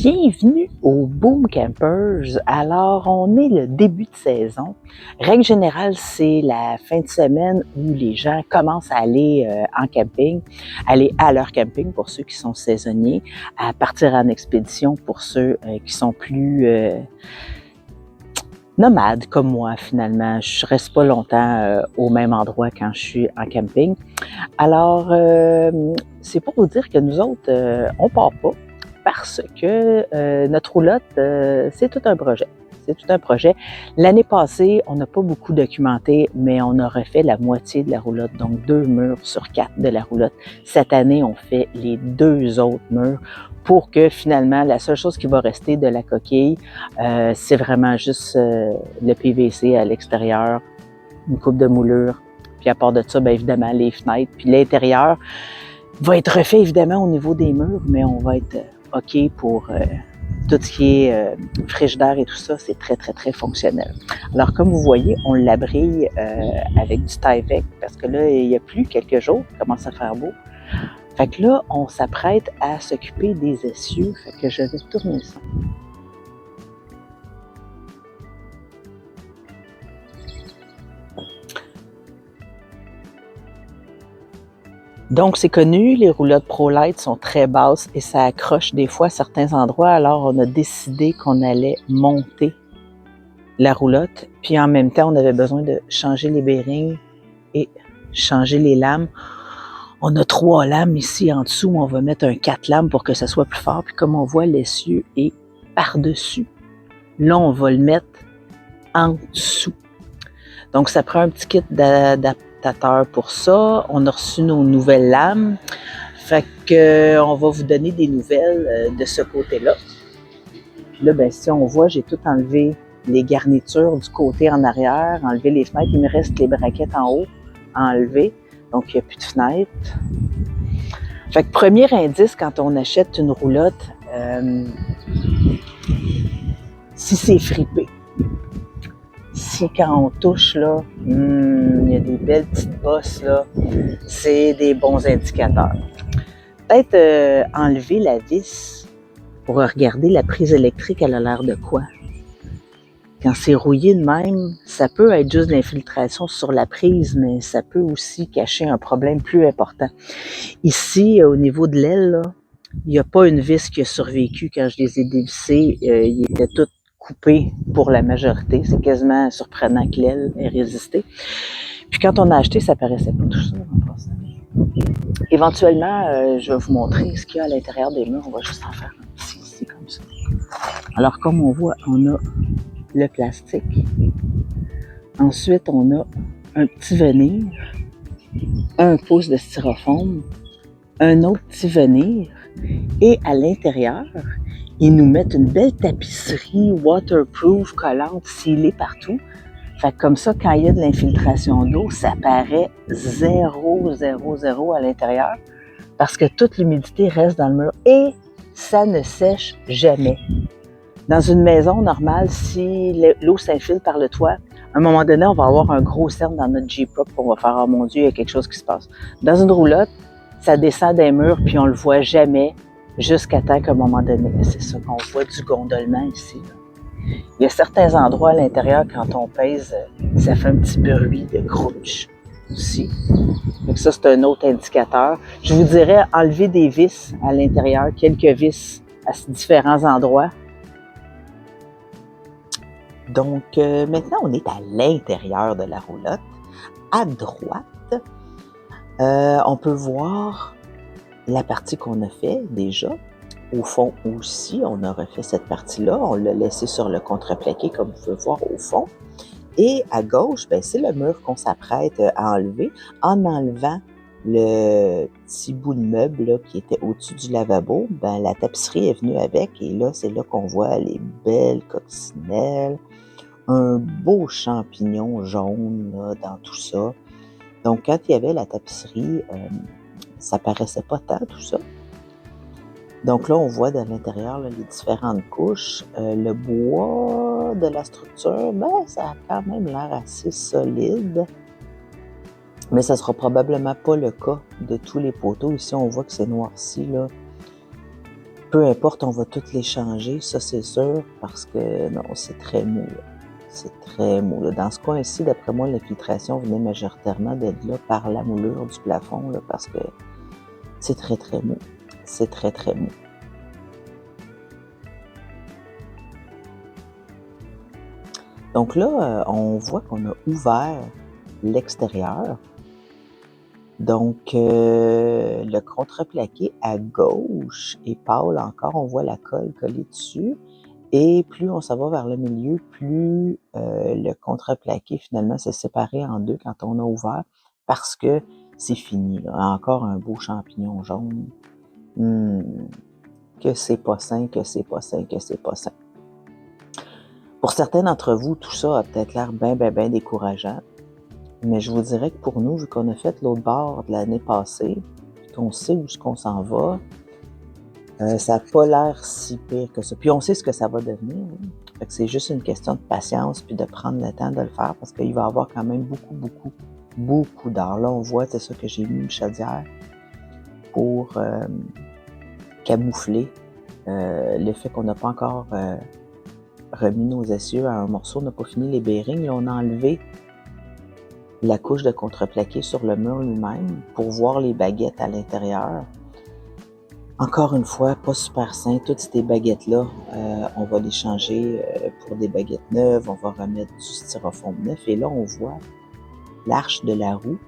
Bienvenue au Boom Campers. Alors, on est le début de saison. Règle générale, c'est la fin de semaine où les gens commencent à aller en camping, aller à leur camping pour ceux qui sont saisonniers, à partir en expédition pour ceux qui sont plus nomades comme moi finalement. Je reste pas longtemps au même endroit quand je suis en camping. Alors, c'est pour vous dire que nous autres, on part pas. Parce que notre roulotte, c'est tout un projet. C'est tout un projet. L'année passée, on n'a pas beaucoup documenté, mais on a refait la moitié de la roulotte, donc 2 murs sur 4 de la roulotte. Cette année, on fait les 2 autres murs pour que finalement, la seule chose qui va rester de la coquille, c'est vraiment juste le PVC à l'extérieur, une coupe de moulure, puis à part de ça, bien évidemment, les fenêtres, puis l'intérieur va être refait évidemment au niveau des murs, mais on va être OK pour tout ce qui est frigidaire et tout ça, c'est très, très, très fonctionnel. Alors, comme vous voyez, on l'abrille avec du Tyvek parce que là, il n'y a plus quelques jours, il commence à faire beau. Fait que là, on s'apprête à s'occuper des essieux, fait que je vais tourner ça. Donc, c'est connu, les roulottes ProLite sont très basses et ça accroche des fois à certains endroits. Alors, on a décidé qu'on allait monter la roulotte. Puis, en même temps, on avait besoin de changer les bearings et changer les lames. On a 3 lames ici en dessous. On va mettre un 4 lames pour que ça soit plus fort. Puis, comme on voit, l'essieu est par-dessus. Là, on va le mettre en dessous. Donc, ça prend un petit kit d'adaptateur pour ça. On a reçu nos nouvelles lames. Fait que on va vous donner des nouvelles de ce côté-là. Puis là, bien, si on voit, j'ai tout enlevé les garnitures du côté en arrière, enlevé les fenêtres. Il me reste les braquettes en haut à enlever. Donc, il n'y a plus de fenêtres. Fait que premier indice quand on achète une roulotte, si c'est fripé. Si quand on touche, là, il y a des belles petites bosses, là, c'est des bons indicateurs. Peut-être enlever la vis pour regarder la prise électrique, elle a l'air de quoi? Quand c'est rouillé de même, ça peut être juste de l'infiltration sur la prise, mais ça peut aussi cacher un problème plus important. Ici, au niveau de l'aile, là, il n'y a pas une vis qui a survécu quand je les ai dévissés. Ils étaient tous coupés pour la majorité. C'est quasiment surprenant que l'aile ait résisté. Puis quand on a acheté, ça paraissait pas tout ça en passant. Éventuellement, je vais vous montrer ce qu'il y a à l'intérieur des murs. On va juste en faire un petit ici comme ça. Alors comme on voit, on a le plastique. Ensuite, on a un petit venir, un pouce de styrofoam, un autre petit venir. Et à l'intérieur, ils nous mettent une belle tapisserie waterproof, collante, scellée partout. Fait que comme ça, quand il y a de l'infiltration d'eau, ça paraît 0, 0, 0 à l'intérieur parce que toute l'humidité reste dans le mur et ça ne sèche jamais. Dans une maison normale, si l'eau s'infile par le toit, à un moment donné, on va avoir un gros cerne dans notre J-Prop qu'on va faire « Oh mon Dieu, il y a quelque chose qui se passe ». Dans une roulotte, ça descend des murs puis on le voit jamais jusqu'à temps qu'à un moment donné, c'est ça qu'on voit du gondolement ici. Là. Il y a certains endroits à l'intérieur, quand on pèse, ça fait un petit bruit de crunch aussi. Donc ça, c'est un autre indicateur. Je vous dirais, enlever des vis à l'intérieur, quelques vis à différents endroits. Donc, maintenant, on est à l'intérieur de la roulotte. À droite, on peut voir la partie qu'on a fait déjà. Au fond aussi, on a refait cette partie-là. On l'a laissé sur le contreplaqué, comme vous pouvez voir au fond. Et à gauche, bien, c'est le mur qu'on s'apprête à enlever en enlevant le petit bout de meuble là, qui était au-dessus du lavabo. Bien, la tapisserie est venue avec et là, c'est là qu'on voit les belles coccinelles, un beau champignon jaune là, dans tout ça. Donc, quand il y avait la tapisserie, ça paraissait pas tant tout ça. Donc là, on voit dans l'intérieur là, les différentes couches. Le bois de la structure, ben, ça a quand même l'air assez solide. Mais ça ne sera probablement pas le cas de tous les poteaux. Ici, on voit que c'est noirci là, peu importe, on va toutes les changer, ça c'est sûr, parce que non, c'est très mou. Là. C'est très mou. Là. Dans ce coin-ci, d'après moi, l'infiltration venait majoritairement d'être là par la moulure du plafond, là, parce que c'est très, très mou. C'est très, très mou. Donc là, on voit qu'on a ouvert l'extérieur. Donc, le contreplaqué à gauche est pâle encore, on voit la colle collée dessus. Et plus on s'en va vers le milieu, plus le contreplaqué finalement s'est séparé en deux quand on a ouvert parce que c'est fini. Là. Encore un beau champignon jaune. Que c'est pas sain, que c'est pas sain, que c'est pas sain. Pour certains d'entre vous, tout ça a peut-être l'air bien décourageant. Mais je vous dirais que pour nous, vu qu'on a fait l'autre bord de l'année passée, qu'on sait où qu'on s'en va, ça n'a pas l'air si pire que ça. Puis on sait ce que ça va devenir. Hein. Fait que c'est juste une question de patience puis de prendre le temps de le faire parce qu'il va y avoir quand même beaucoup d'heures. Là, on voit, c'est ça que j'ai mis une chaudière pour camoufler le fait qu'on n'a pas encore remis nos essieux à un morceau. On n'a pas fini les bearings. Là, on a enlevé la couche de contreplaqué sur le mur lui-même pour voir les baguettes à l'intérieur. Encore une fois, pas super sain. Toutes ces baguettes-là, on va les changer pour des baguettes neuves. On va remettre du styrofoam neuf. Et là, on voit l'arche de la roue.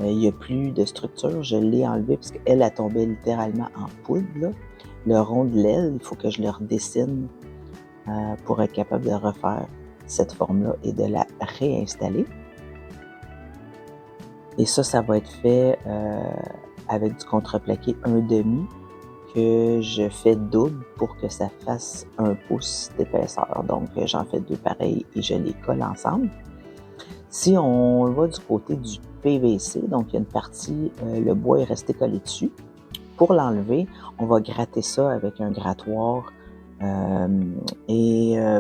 Il n'y a plus de structure. Je l'ai enlevée parce qu'elle a tombé littéralement en poudre. Là. Le rond de l'aile, il faut que je le redessine pour être capable de refaire cette forme-là et de la réinstaller. Et ça va être fait avec du contreplaqué 1/2 que je fais double pour que ça fasse 1 pouce d'épaisseur. Donc, j'en fais 2 pareils et je les colle ensemble. Si on va du côté du PVC, donc il y a une partie, le bois est resté collé dessus. Pour l'enlever, on va gratter ça avec un grattoir.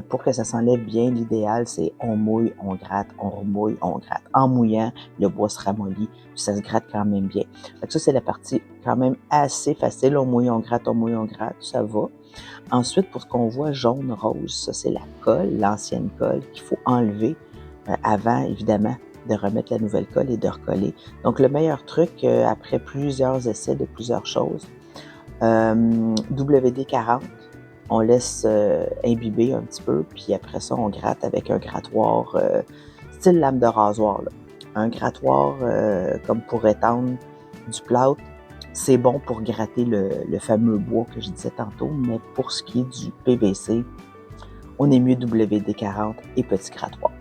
Pour que ça s'enlève bien, l'idéal, c'est on mouille, on gratte, on remouille, on gratte. En mouillant, le bois se ramollit, puis ça se gratte quand même bien. Fait que ça, c'est la partie quand même assez facile. On mouille, on gratte, ça va. Ensuite, pour ce qu'on voit jaune-rose, ça, c'est la colle, l'ancienne colle qu'il faut enlever avant, évidemment, de remettre la nouvelle colle et de recoller. Donc, le meilleur truc, après plusieurs essais de plusieurs choses, WD-40, on laisse imbiber un petit peu, puis après ça, on gratte avec un grattoir style lame de rasoir. Là. Un grattoir comme pour étendre du plâtre, c'est bon pour gratter le fameux bois que je disais tantôt, mais pour ce qui est du PVC, on est mieux WD-40 et petit grattoir.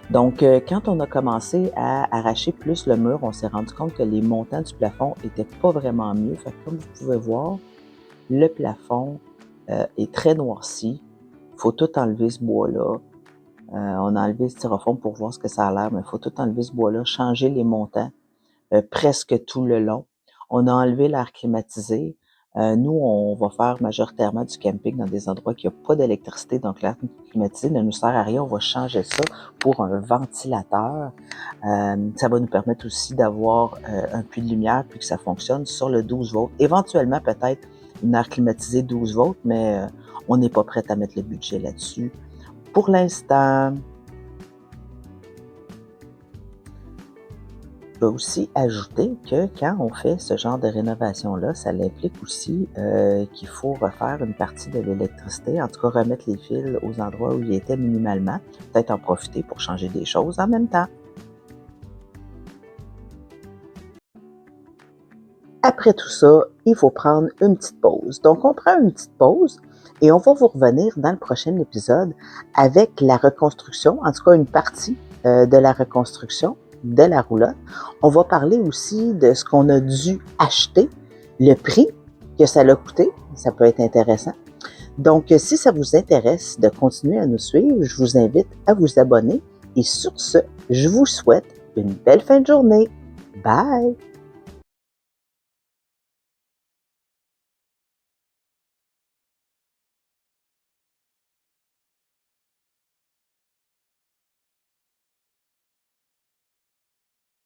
Donc, quand on a commencé à arracher plus le mur, on s'est rendu compte que les montants du plafond n'étaient pas vraiment mieux. Fait que comme vous pouvez voir, le plafond est très noirci. Il faut tout enlever ce bois-là. On a enlevé le styrofoam pour voir ce que ça a l'air, mais il faut tout enlever ce bois-là, changer les montants presque tout le long. On a enlevé l'air climatisé. Nous, on va faire majoritairement du camping dans des endroits qui n'ont pas d'électricité, donc l'air climatisé ne nous sert à rien. On va changer ça pour un ventilateur. Ça va nous permettre aussi d'avoir un puits de lumière puis que ça fonctionne sur le 12 volts. Éventuellement, peut-être une air climatisée 12 volts, mais on n'est pas prêt à mettre le budget là-dessus. Pour l'instant, je peux aussi ajouter que quand on fait ce genre de rénovation-là, ça implique aussi qu'il faut refaire une partie de l'électricité, en tout cas remettre les fils aux endroits où ils étaient minimalement, peut-être en profiter pour changer des choses en même temps. Après tout ça, il faut prendre une petite pause. Donc, on prend une petite pause et on va vous revenir dans le prochain épisode avec la reconstruction, en tout cas une partie de la reconstruction de la roulotte. On va parler aussi de ce qu'on a dû acheter, le prix que ça l'a coûté. Ça peut être intéressant. Donc, si ça vous intéresse de continuer à nous suivre, je vous invite à vous abonner. Et sur ce, je vous souhaite une belle fin de journée. Bye!